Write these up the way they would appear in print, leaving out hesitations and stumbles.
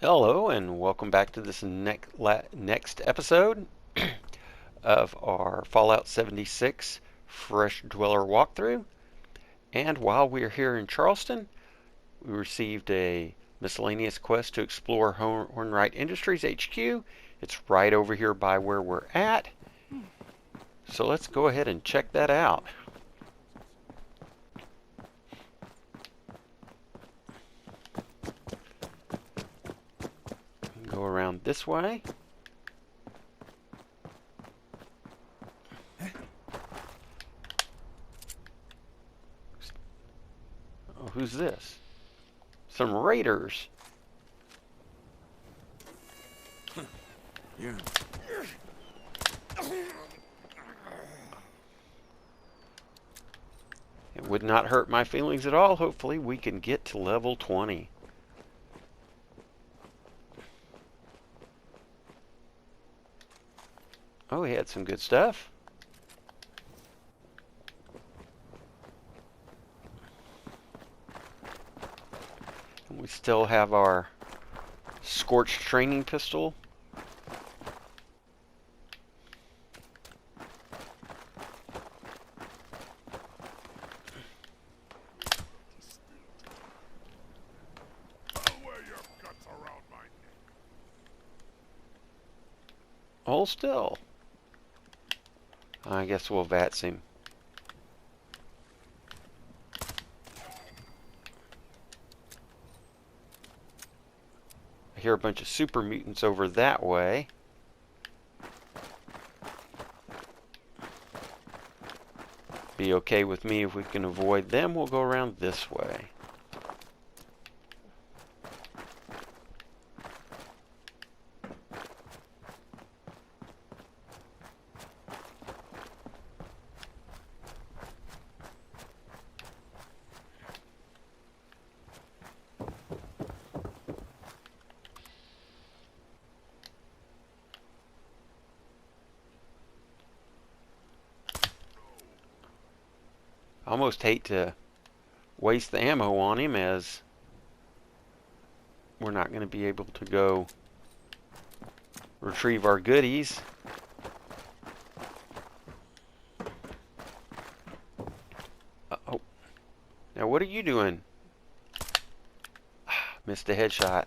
Hello and welcome back to this next episode of our Fallout 76 Fresh Dweller walkthrough. And while we are here in Charleston, we received a miscellaneous quest to explore Hornwright Industries HQ. It's right over here by where we're at. So let's go ahead and check that out. Go around this way. Oh, who's this? Some raiders. Yeah. It would not hurt my feelings at all. Hopefully we can get to level 20. Oh, he had some good stuff. And we still have our scorched training pistol. I'll wear your guts around my neck. Hold still. I guess we'll vats him. I hear a bunch of super mutants over that way. Be okay with me if we can avoid them. We'll go around this way. I almost hate to waste the ammo on him, as we're not going to be able to go retrieve our goodies. Oh, now what are you doing? Missed a headshot.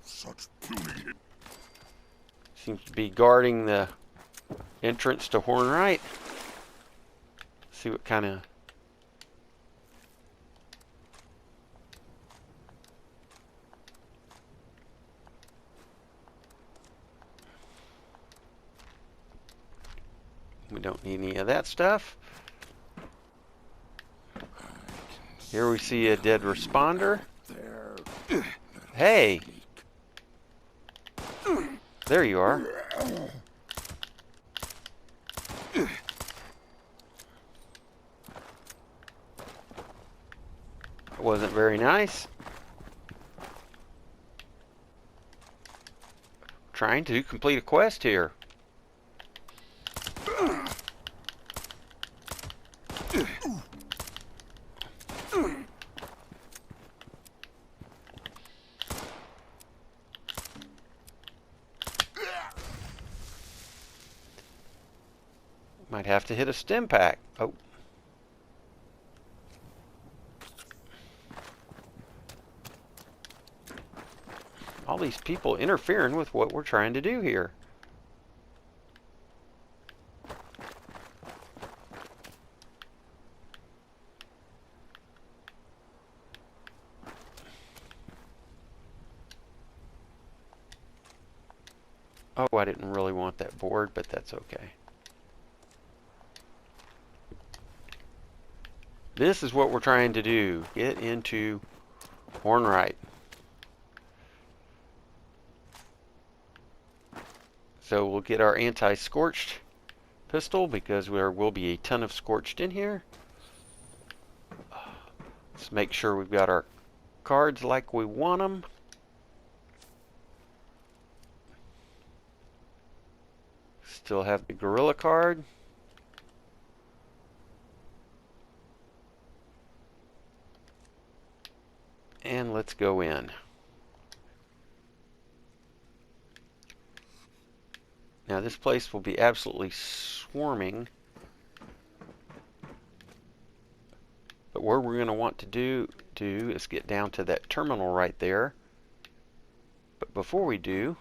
Such puny. Seems to be guarding the entrance to Hornwright. See what kind of... We don't need any of that stuff. Here we see a dead responder. There. Hey! There you are. That wasn't very nice. Trying to complete a quest here. Might have to hit a stim pack. Oh. All these people interfering with what we're trying to do here. Oh, I didn't really want that board, but that's okay. This is what we're trying to do. Get into Hornwright. So we'll get our anti-scorched pistol, because there will be a ton of scorched in here. Let's make sure we've got our cards like we want them. Still have the gorilla card. And let's go in. Now this place will be absolutely swarming. But what we're going to want to do is get down to that terminal right there. But before we do,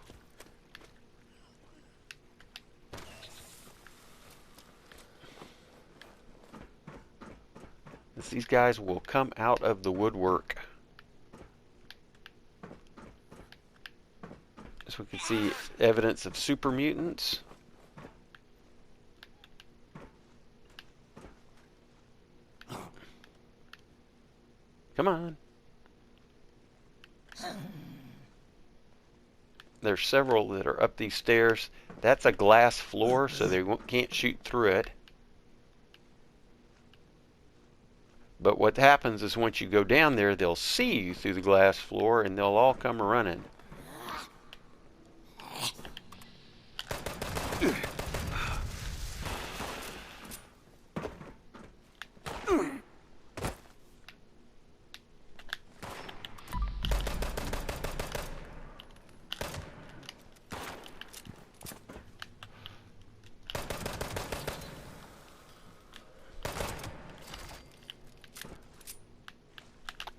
these guys will come out of the woodwork. As we can see, evidence of super mutants. Come on. There's several that are up these stairs. That's a glass floor, so they can't shoot through it. But what happens is once you go down there, they'll see you through the glass floor, and they'll all come running.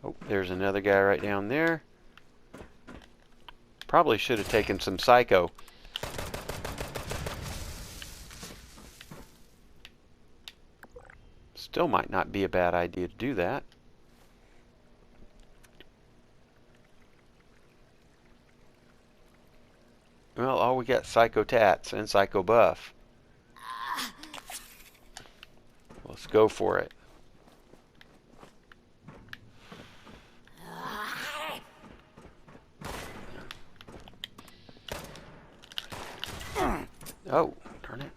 Oh, there's another guy right down there. Probably should have taken some psycho. Still might not be a bad idea to do that. Well, all we got Psycho Tats and Psycho Buff. Let's go for it. Oh, darn it.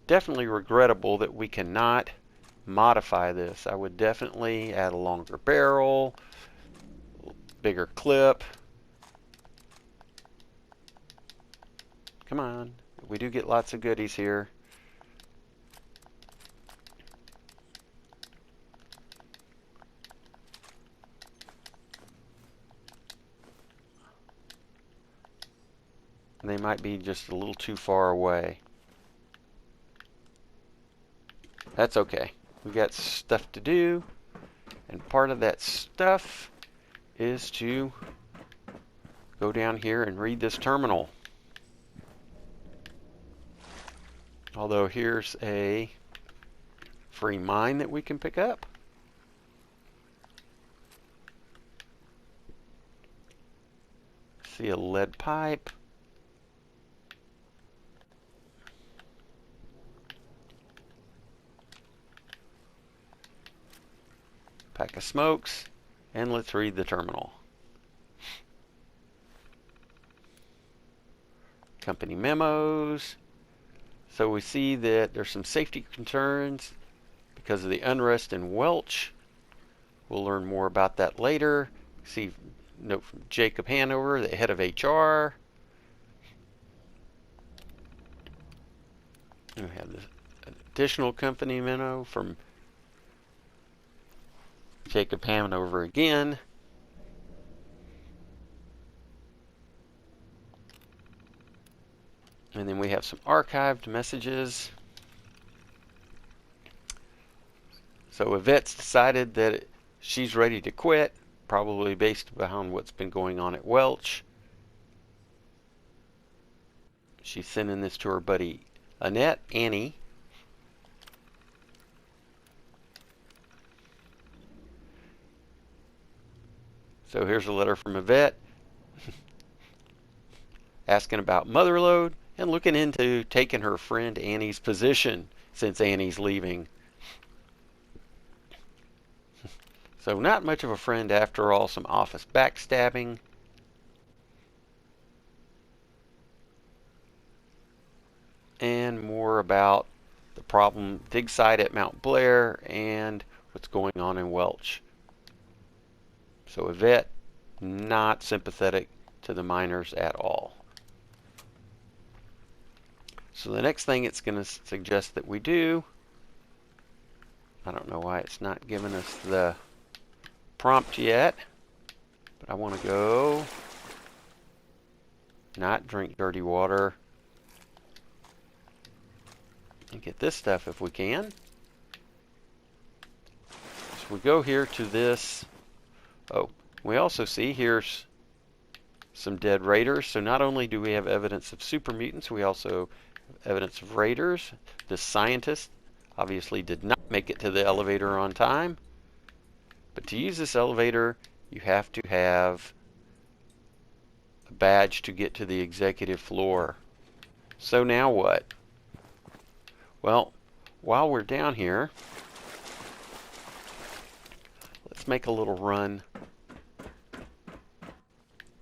Definitely regrettable that we cannot modify this. I would definitely add a longer barrel, bigger clip. Come on. We do get lots of goodies here. They might be just a little too far away. That's okay. We got stuff to do, and part of that stuff is to go down here and read this terminal. Although here's a free mine that we can pick up. See a lead pipe. Pack of smokes, and let's read the terminal. Company memos. So we see that there's some safety concerns because of the unrest in Welch. We'll learn more about that later. See a note from Jacob Hanover, the head of HR. And we have this additional company memo from Jacob Hanover again. And then we have some archived messages. So Yvette's decided that she's ready to quit, probably based upon what's been going on at Welch. She's sending this to her buddy Annette, Annie. So here's a letter from Yvette asking about Motherlode and looking into taking her friend Annie's position since Annie's leaving. So not much of a friend after all, some office backstabbing. and more about the problem dig site at Mount Blair and what's going on in Welch. So Yvette, not sympathetic to the miners at all. So the next thing it's going to suggest that we do, I don't know why it's not giving us the prompt yet, but I want to go not drink dirty water and get this stuff if we can. So we go here to this. Oh, we also see here's some dead raiders. So not only do we have evidence of super mutants, we also have evidence of raiders. This scientist obviously did not make it to the elevator on time. But to use this elevator, you have to have a badge to get to the executive floor. So now what? Well, while we're down here, let's make a little run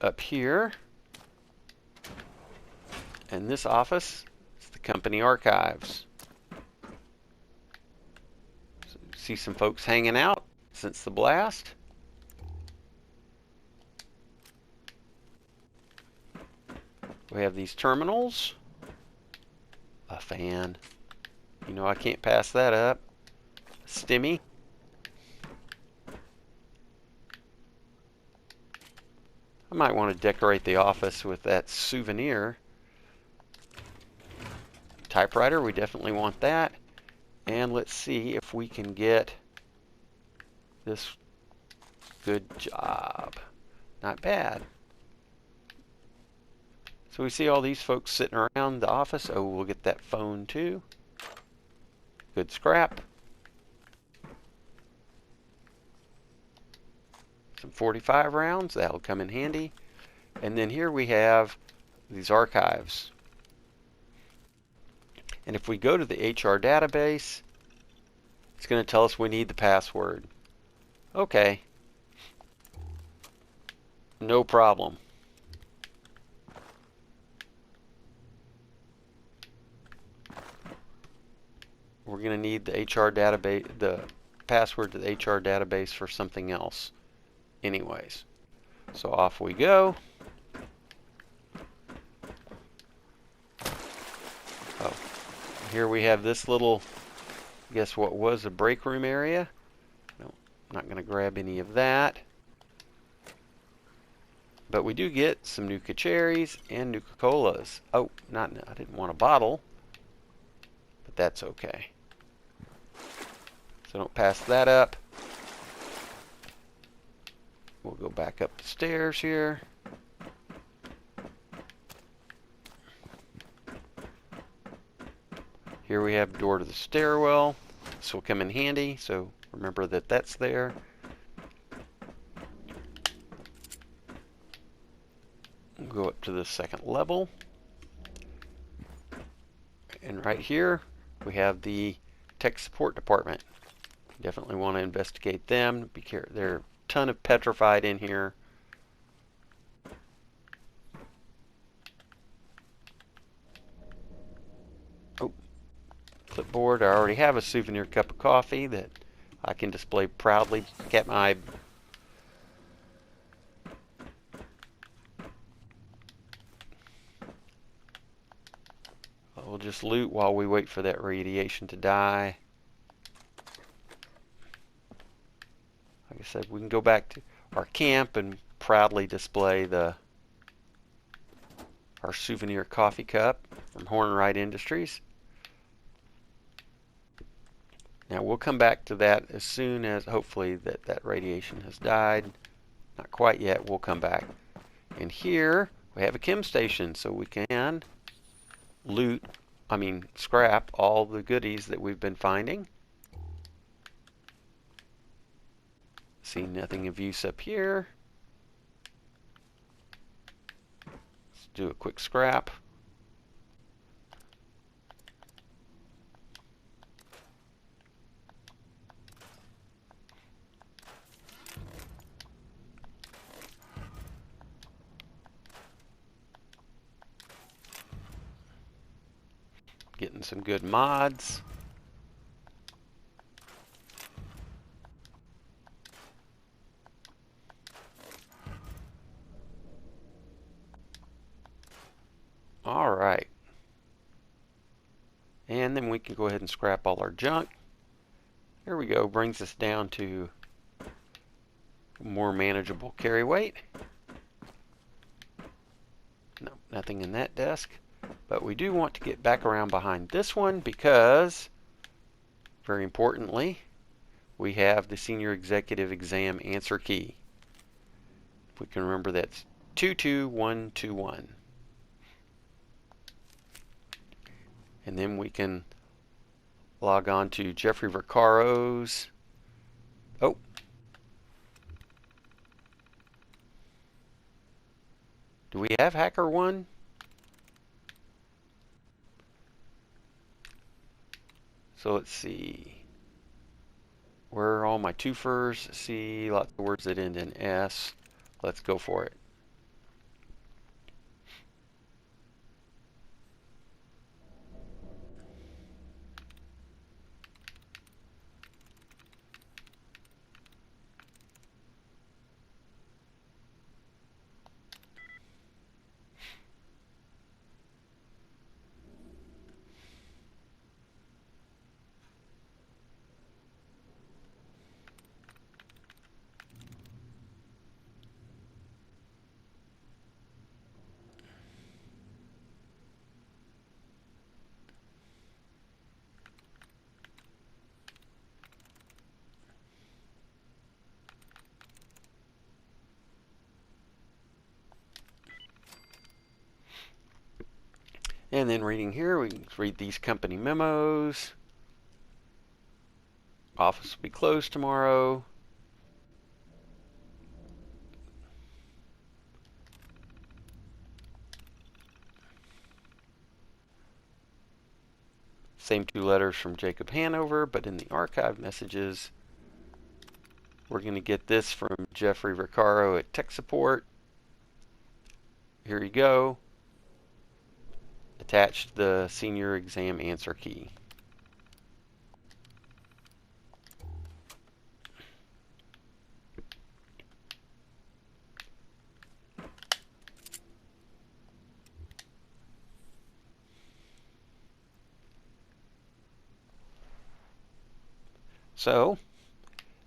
up here. And this office is the company archives. So see some folks hanging out since the blast. We have these terminals. A fan. You know I can't pass that up. Stimmy. I might want to decorate the office with that souvenir. Typewriter, we definitely want that. And let's see if we can get this. Good job. Not bad. So we see all these folks sitting around the office. Oh, we'll get that phone too. Good scrap. Some 45 rounds. That'll come in handy. And then here we have these archives. And if we go to the HR database, it's going to tell us we need the password. Okay. No problem. We're going to need the HR database, the password to the HR database for something else anyways. So off we go. Oh, here we have this little, guess what was a break room area. No, I'm not going to grab any of that. But we do get some Nuka cherries and Nuka Colas. Oh, I didn't want a bottle, but that's okay. So don't pass that up. We'll go back up the stairs here. Here we have door to the stairwell. This will come in handy, so remember that that's there. We'll go up to the second level. And right here we have the tech support department. Definitely want to investigate them. Be careful. There are a ton of petrified in here. Oh, clipboard. I already have a souvenir cup of coffee that I can display proudly. Get my we'll just loot while we wait for that radiation to die. Like I said, we can go back to our camp and proudly display our souvenir coffee cup from Hornwright Industries. Now we'll come back to that as soon as hopefully that radiation has died. Not quite yet, we'll come back. And here we have a chem station, so we can scrap all the goodies that we've been finding. See nothing of use up here. Let's do a quick scrap. getting some good mods. All right. And then we can go ahead and scrap all our junk. There we go. Brings us down to more manageable carry weight. No, nothing in that desk. But we do want to get back around behind this one because, very importantly, we have the Senior Executive Exam answer key. If we can remember, that's 22121. And then we can log on to Jeffrey Vercaro's. Oh. Do we have HackerOne? So let's see. Where are all my twofers? See, lots of words that end in S. Let's go for it. And then reading here, we can read these company memos. Office will be closed tomorrow. Same two letters from Jacob Hanover, but in the archive messages, we're going to get this from Jeffrey Vercaro at Tech Support. Here you go. Attached the senior exam answer key. So,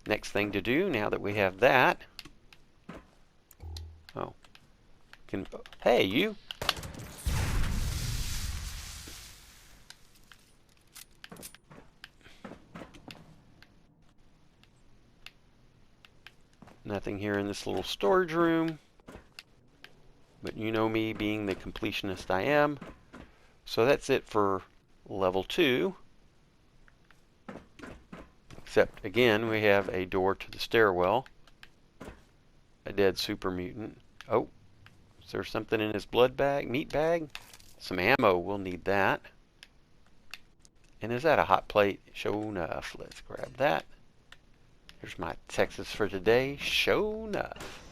next thing to do now that we have that. Oh, hey, you. Nothing here in this little storage room. But you know me being the completionist I am. So that's it for level 2. Except, again, we have a door to the stairwell. A dead super mutant. Oh, is there something in his blood bag, meat bag? Some ammo, we'll need that. And is that a hot plate? Sure enough. Let's grab that. Here's my Texas for today. Sure enough.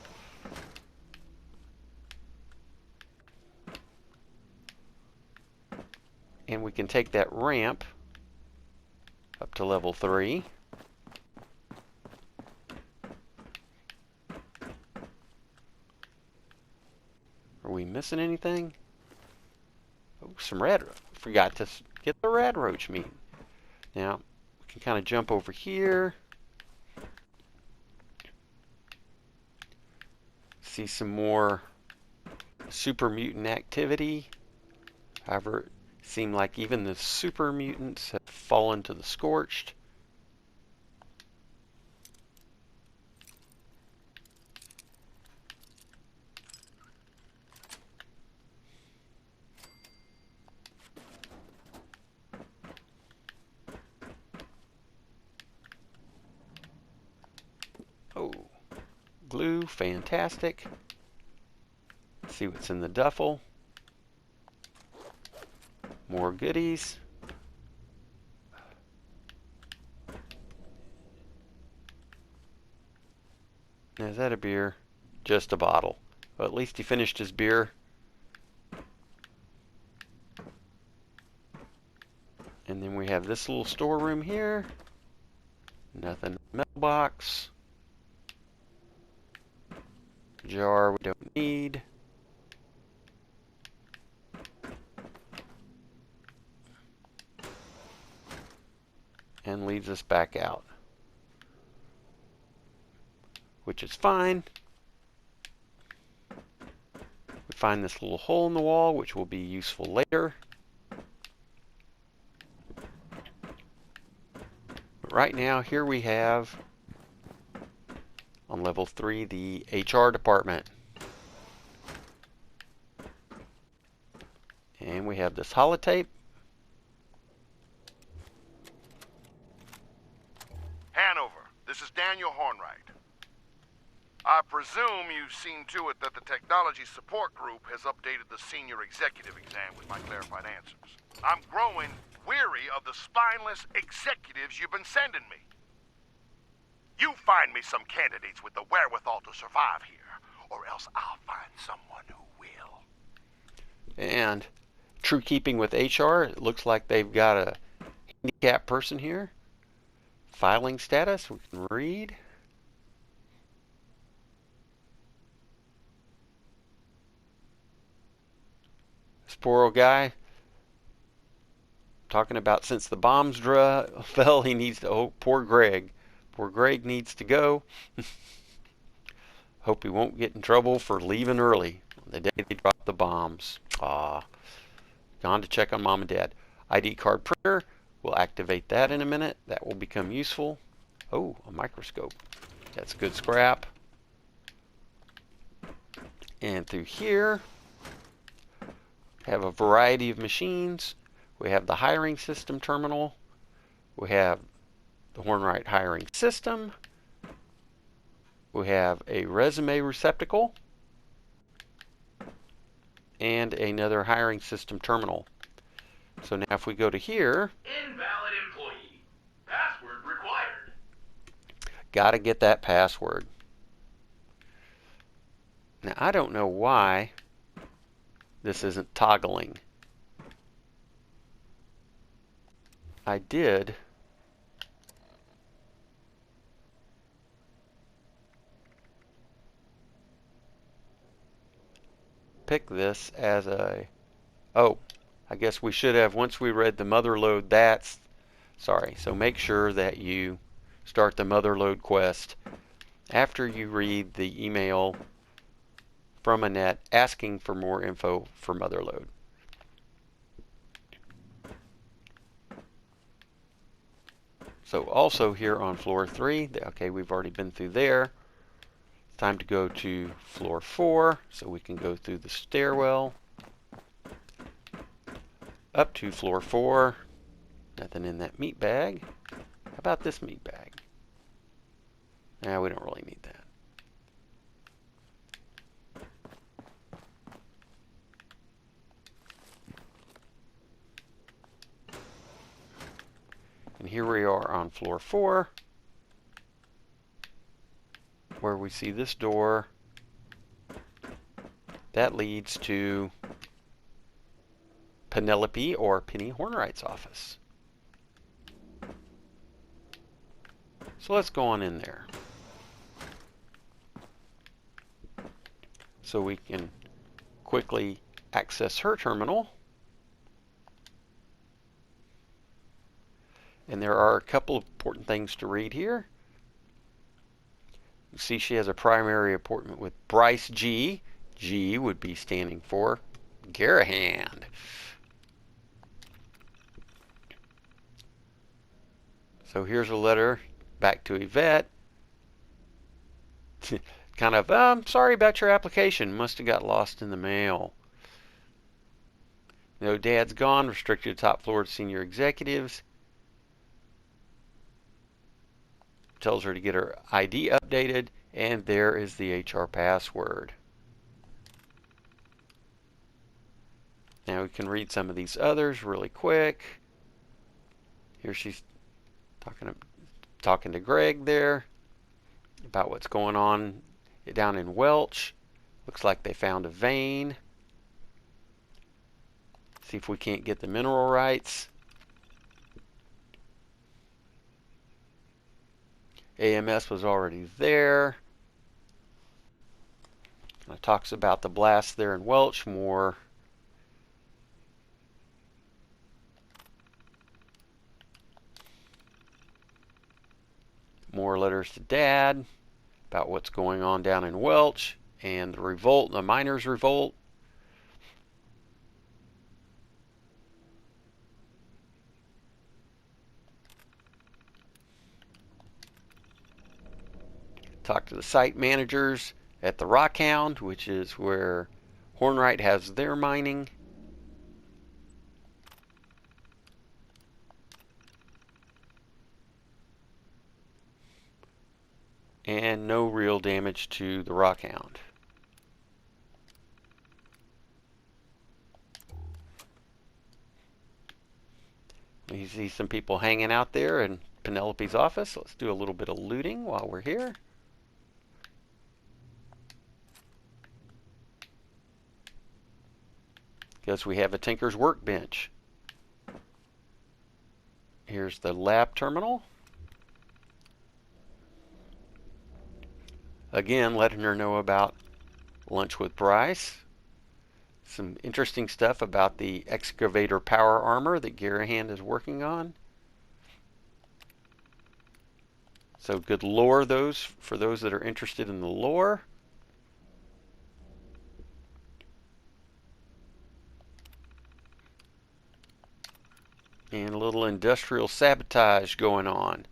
And we can take that ramp up to level 3. Are we missing anything? Oh, some red. Forgot to get the red roach meat. Now, we can kind of jump over here. See some more super mutant activity. However, it seemed like even the super mutants have fallen to the scorched. Oh, glue, fantastic. Let's see what's in the duffel. More goodies. Is that a beer? Just a bottle. Well, at least he finished his beer. And then we have this little storeroom here. Nothing. Mailbox. Jar we don't need. And leads us back out, which is fine. We find this little hole in the wall, which will be useful later. But right now, here we have, on level 3, the HR department. And we have this holotape. Hanover, this is Daniel Hornwright. I presume you've seen to it that the Technology Support Group has updated the Senior Executive exam with my clarified answers. I'm growing weary of the spineless executives you've been sending me. You find me some candidates with the wherewithal to survive here, or else I'll find someone who will. And true keeping with HR, it looks like they've got a handicapped person here. Filing status, we can read. This poor old guy, talking about since the bombs fell, he needs to, oh, poor Greg. Poor Greg needs to go. Hope he won't get in trouble for leaving early the day they dropped the bombs. Gone to check on mom and dad. ID card printer. We'll activate that in a minute. That will become useful. Oh, a microscope. That's good scrap. And through here, have a variety of machines. We have the hiring system terminal. We have the Hornwright hiring system. We have a resume receptacle. And another hiring system terminal. So now if we go to here, invalid employee. Password required. Gotta get that password. Now I don't know why this isn't toggling. I did pick this as a, oh, I guess we should have, once we read the Motherlode, that's, sorry, so make sure that you start the Motherlode quest after you read the email from Annette asking for more info for Motherlode. So also here on floor 3, okay, we've already been through there. It's time to go to floor 4, so we can go through the stairwell up to floor 4. Nothing in that meat bag. How about this meat bag? Nah, we don't really need that. And here we are on floor 4, where we see this door that leads to Penelope or Penny Hornwright's office. So let's go on in there. So we can quickly access her terminal. And there are a couple of important things to read here. You see she has a primary appointment with Bryce G. G would be standing for Garahand. So here's a letter back to Yvette. Kind of, I'm sorry about your application. Must have got lost in the mail. No, Dad's gone. Restricted to top floor senior executives. Tells her to get her ID updated, and there is the HR password. Now we can read some of these others really quick. Here she's talking to Greg there about what's going on down in Welch. Looks like they found a vein. See if we can't get the mineral rights. AMS was already there. It talks about the blast there in Welch more. More letters to Dad about what's going on down in Welch and the revolt, the miners' revolt. Talk to the site managers at the Rockhound, which is where Hornwright has their mining. And no real damage to the Rockhound. You see some people hanging out there in Penelope's office. Let's do a little bit of looting while we're here. Because we have a Tinker's Workbench. Here's the lab terminal. Again, letting her know about lunch with Bryce. Some interesting stuff about the excavator power armor that Garahan is working on. So good lore for those that are interested in the lore. And a little industrial sabotage going on.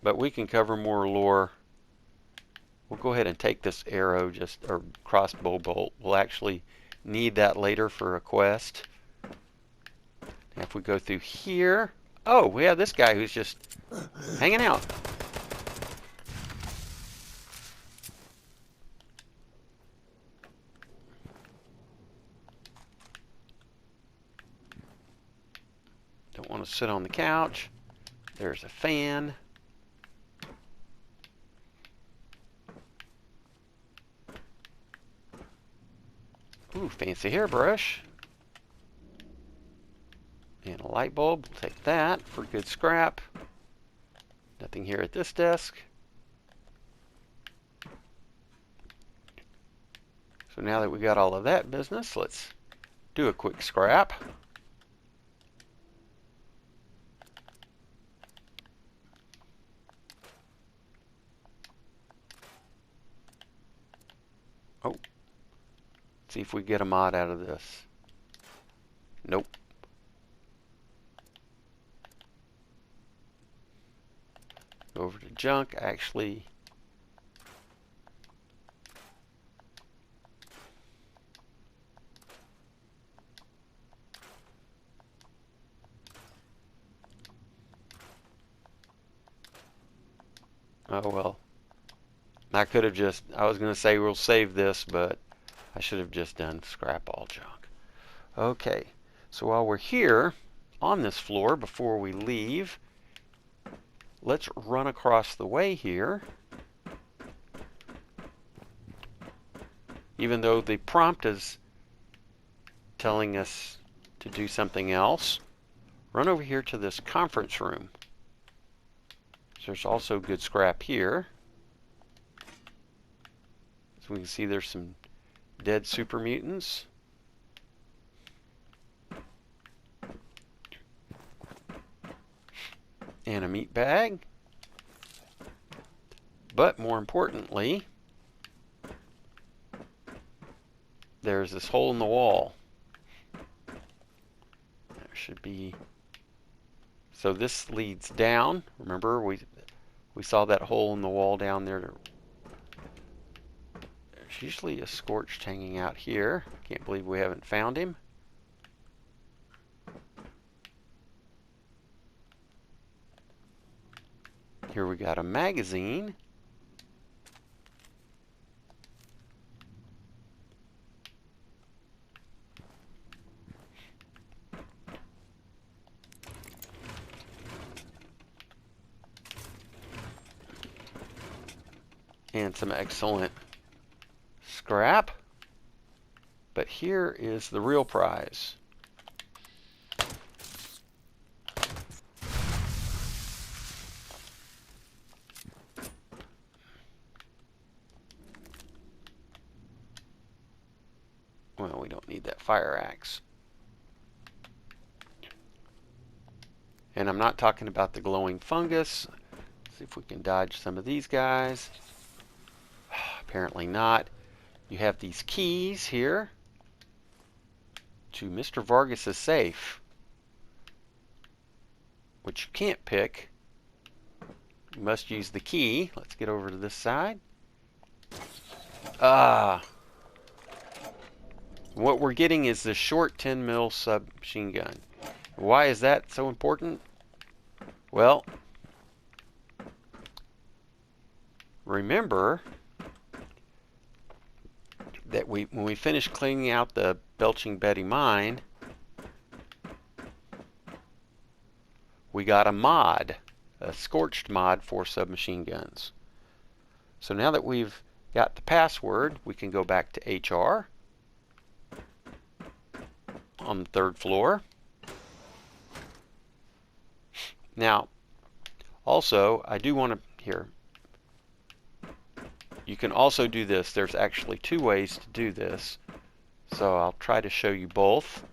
But we can cover more lore. We'll go ahead and take this arrow, or crossbow bolt. We'll actually need that later for a quest. Now if we go through here, oh, we have this guy who's just hanging out. Don't want to sit on the couch. There's a fan. Ooh, fancy hairbrush. And a light bulb. We'll take that for good scrap. Nothing here at this desk. So now that we got all of that business, let's do a quick scrap. Oh. See if we get a mod out of this. Nope. Go over to junk. Actually, oh well. I could have just, I was going to say we'll save this, but I should have just done scrap all junk. Okay, so while we're here on this floor, before we leave, let's run across the way here. Even though the prompt is telling us to do something else, run over here to this conference room. So there's also good scrap here. So we can see there's some dead super mutants. And a meat bag. But more importantly, there's this hole in the wall. There should be. So this leads down. Remember, we saw that hole in the wall down there. There's usually a scorched hanging out here. Can't believe we haven't found him. Here we got a magazine. And some excellent scrap. But here is the real prize. Well, we don't need that fire axe. And I'm not talking about the glowing fungus. See if we can dodge some of these guys. Apparently not. You have these keys here to Mr. Vargas's safe, which you can't pick. You must use the key. Let's get over to this side. What we're getting is the short 10 mil submachine gun. Why is that so important? Well, remember that when we finish cleaning out the Belching Betty mine, we got a mod, a scorched mod for submachine guns. So now that we've got the password, we can go back to HR on the 3rd floor. Now, also, I do want to, here, you can also do this. There's actually 2 ways to do this. So I'll try to show you both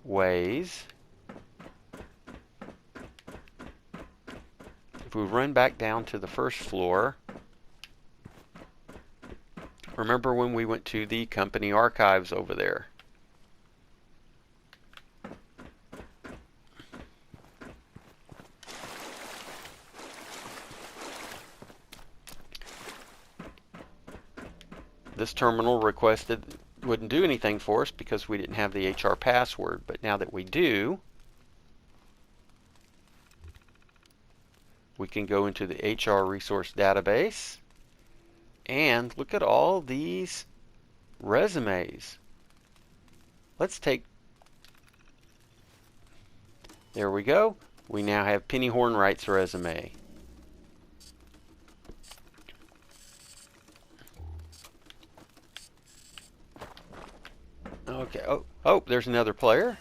ways. If we run back down to the 1st floor, remember when we went to the company archives over there? This terminal requested wouldn't do anything for us because we didn't have the HR password, but now that we do, we can go into the HR resource database and look at all these resumes. Let's take, there we go. We now have Penny Hornwright's resume. Okay, oh, there's another player.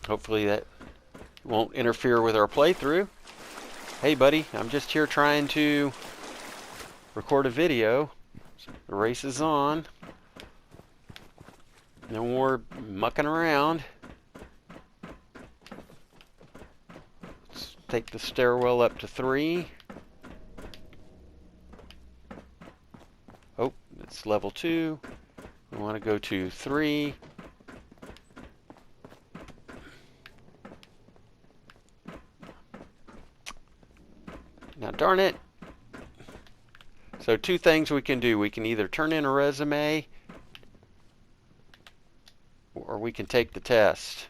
Hopefully that won't interfere with our playthrough. Hey buddy, I'm just here trying to record a video. The race is on. No more mucking around. Let's take the stairwell up to 3. Oh, it's level 2. We want to go to 3. Now darn it. So 2 things we can do. We can either turn in a resume or we can take the test.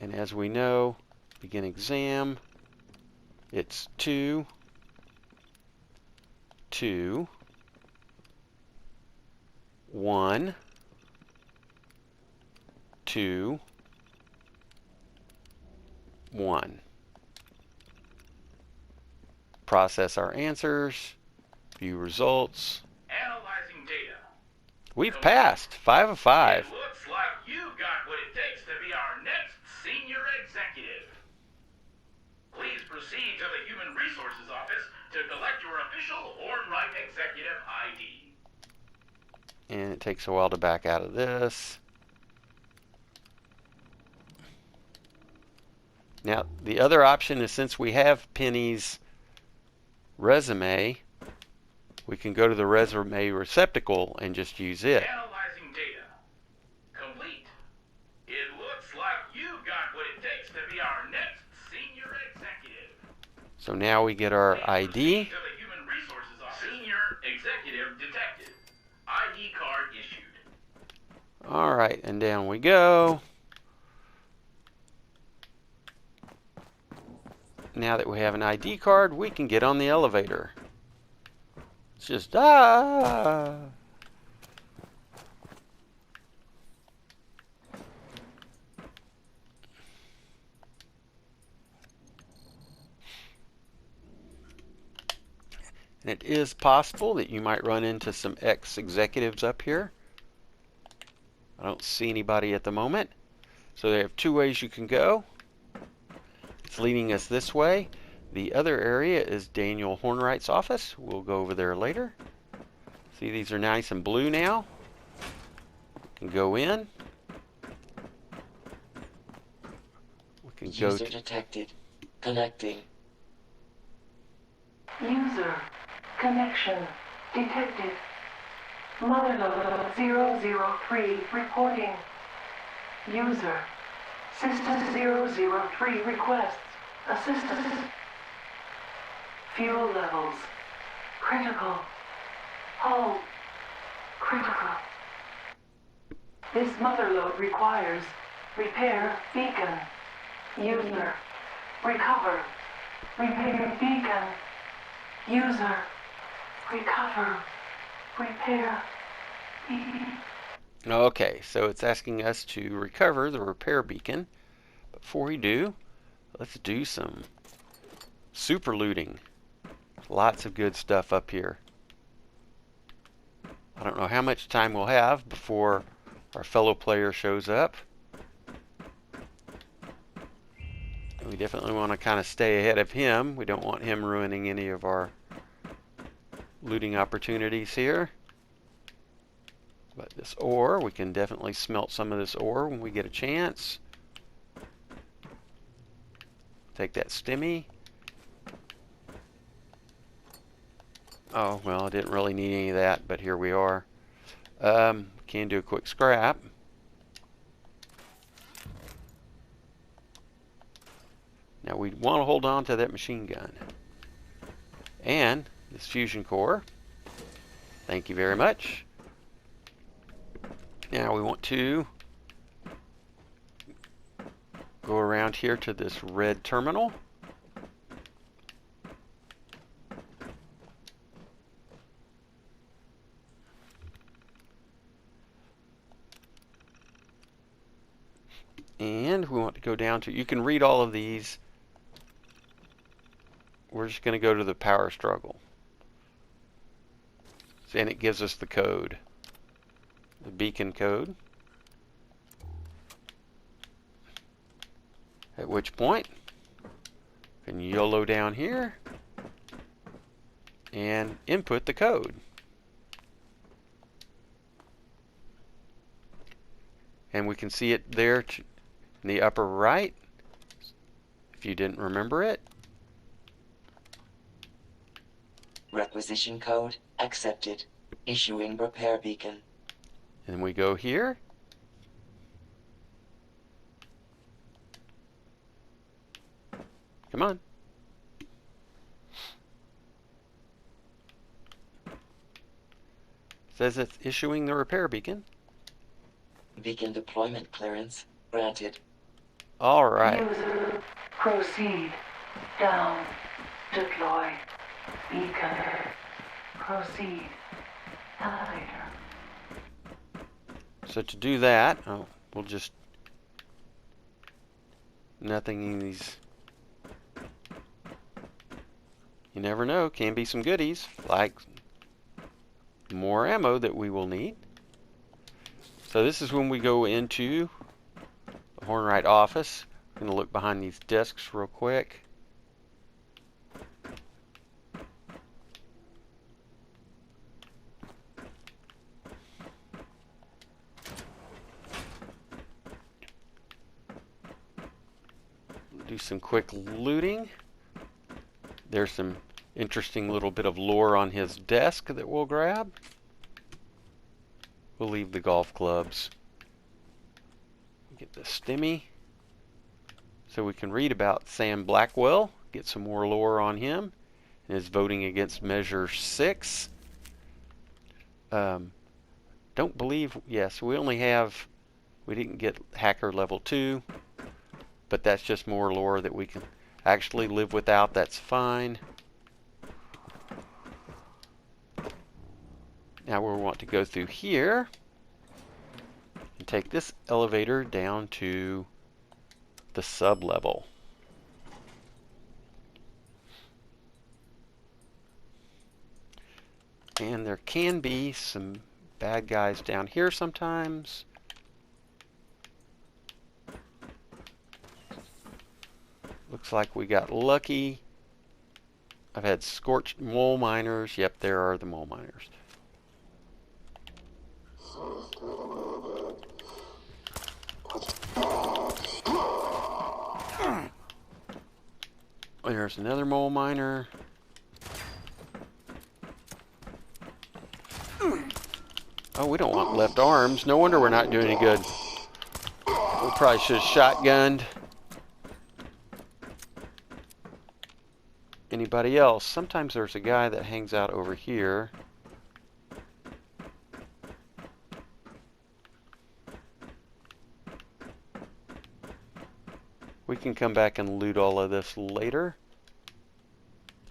And as we know, begin exam, it's 2, 2, 1, 2, 1. Process our answers, view results. Analyzing data. We've passed 5 of 5. It looks like you've got what it takes to be our next senior executive. Please proceed to the Human Resources Office to collect your official Hornwright Executive ID. And it takes a while to back out of this. Now, the other option is, since we have Penny's resume, we can go to the resume receptacle and just use it. Analyzing data. Complete. It looks like you've got what it takes to be our next senior executive. So now we get our Please ID. proceed to the Human Resources Office. Senior executive detected. ID card issued. All right, and down we go. Now that we have an ID card, we can get on the elevator. It's just, And it is possible that you might run into some ex-executives up here. I don't see anybody at the moment. So they have 2 ways you can go. It's leading us this way. The other area is Daniel Hornwright's office. We'll go over there later. See, these are nice and blue now. can go in. We can go User detected. Connecting. User connection detected. Motherlode 003 reporting. User System 003 requests assistance. Fuel levels critical. Hull critical. This Motherlode requires repair beacon. User recover. Repair beacon. User recover. Repair beacon. Okay, so it's asking us to recover the repair beacon. Before we do, let's do some super looting. Lots of good stuff up here. I don't know how much time we'll have before our fellow player shows up. We definitely want to kind of stay ahead of him. We don't want him ruining any of our looting opportunities here. But this ore, we can definitely smelt some of this ore when we get a chance. Take that stimmy. Oh, well, I didn't really need any of that, but here we are. Can do a quick scrap. Now we want to hold on to that machine gun. And this fusion core. Thank you very much. Now we want to go around here to this red terminal. And we want to go down to, you can read all of these. We're just going to go to the power struggle. And it gives us the code. The beacon code. At which point, we can YOLO down here and input the code. And we can see it there in the upper right, if you didn't remember it. Requisition code accepted. Issuing repair beacon. And we go here. Come on. Says it's issuing the repair beacon. Beacon deployment clearance granted. All right. User proceed. Down. Deploy. Beacon. Proceed. Elevator. So to do that, we'll just nothing in these. You never know, can be some goodies like more ammo that we will need. So this is when we go into the Hornwright office. I'm going to look behind these desks real quick. Do some quick looting. There's some interesting little bit of lore on his desk that we'll grab. We'll leave the golf clubs. Get the stimmy. So we can read about Sam Blackwell, get some more lore on him, and his voting against Measure 6. Don't believe, yes, we didn't get Hacker Level 2, but that's just more lore that we can actually live without. That's fine. Now we want to go through here and take this elevator down to the sub-level. And there can be some bad guys down here sometimes. Looks like we got lucky. I've had scorched mole miners. Yep, there are the mole miners. There's another mole miner. Oh, we don't want left arms. No wonder we're not doing any good. We probably should have shotgunned. Anybody else? Sometimes there's a guy that hangs out over here. We can come back and loot all of this later.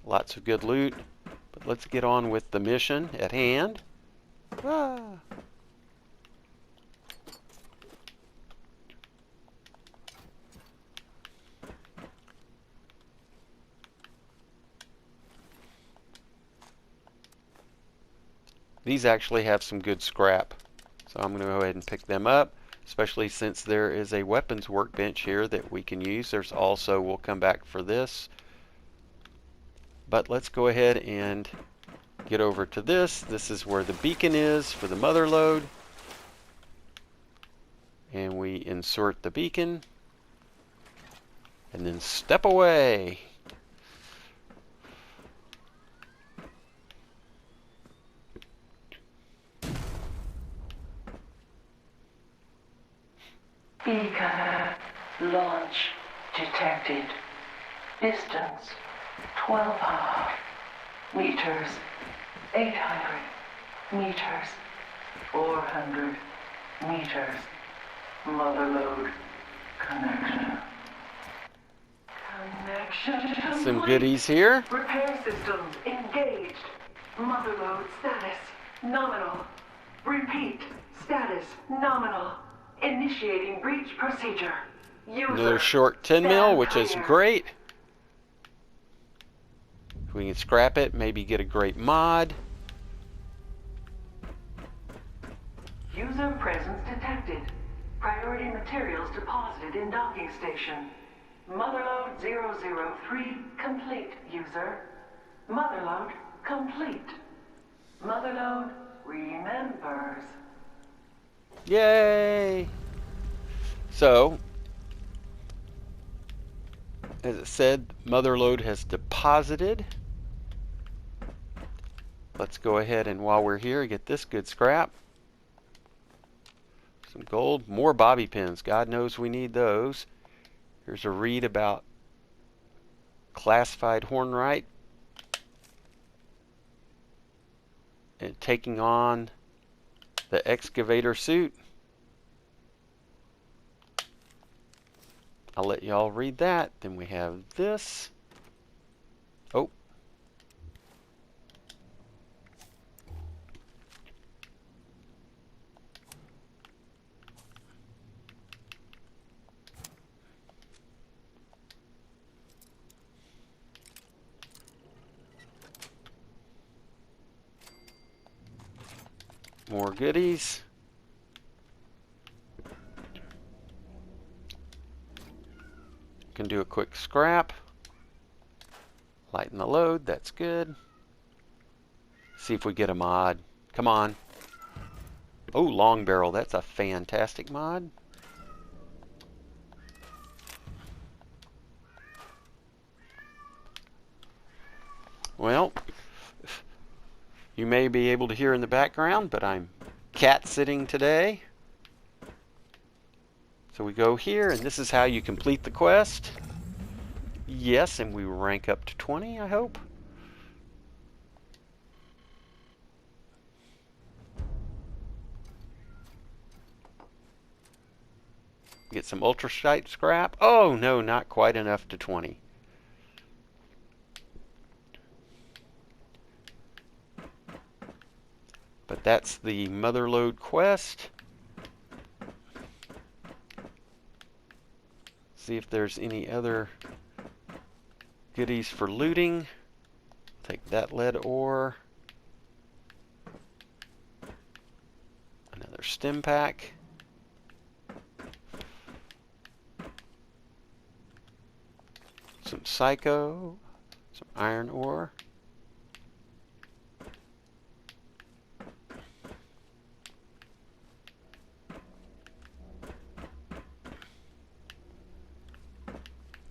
Lots of good loot. But let's get on with the mission at hand. Ah. These actually have some good scrap, so I'm going to go ahead and pick them up, especially since there is a weapons workbench here that we can use. There's also, we'll come back for this, but let's go ahead and get over to this. This is where the beacon is for the Motherlode, and we insert the beacon and then step away. Beacon launch detected. Distance 1200 meters, 800 meters, 400 meters. Motherlode connection. Connection. Some goodies here. Repair systems engaged. Motherlode status nominal. Repeat, status nominal. Initiating breach procedure. User Another short 10 mil, which is clear. great. If we can scrap it, maybe get a great mod. User presence detected. Priority materials deposited in docking station. Motherlode 003 complete, user. Motherlode complete. Motherlode remembers. Yay! So, as it said, Motherlode has deposited. Let's go ahead and while we're here, get this good scrap. Some gold, more bobby pins. God knows we need those. Here's a read about classified Hornwright and taking on the excavator suit. I'll let y'all read that. Then we have this. Oh. More goodies. Can do a quick scrap. Lighten the load, that's good. See if we get a mod. Come on. Oh, long barrel, that's a fantastic mod. Well, you may be able to hear in the background, but I'm cat sitting today. So we go here, and this is how you complete the quest. Yes, and we rank up to 20, I hope. Get some ultrashite scrap. Oh, no, not quite enough to 20. But that's the Motherlode quest. See if there's any other goodies for looting. Take that lead ore. Another stim pack. Some psycho. Some iron ore.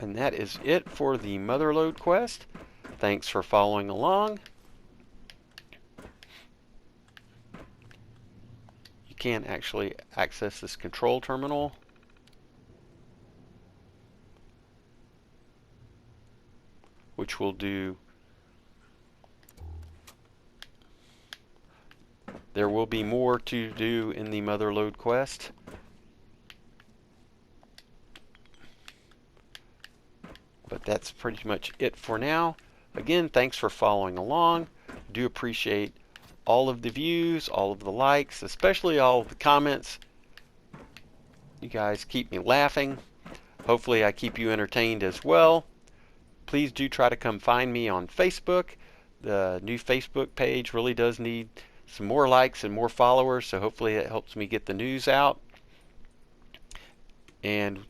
And that is it for the Motherlode quest. Thanks for following along. You can actually access this control terminal. Which will do. There will be more to do in the Motherlode quest. But that's pretty much it for now. Again, thanks for following along. Do appreciate all of the views, all of the likes, especially all of the comments. You guys keep me laughing. Hopefully I keep you entertained as well. Please do try to come find me on Facebook. The new Facebook page really does need some more likes and more followers, so hopefully it helps me get the news out. And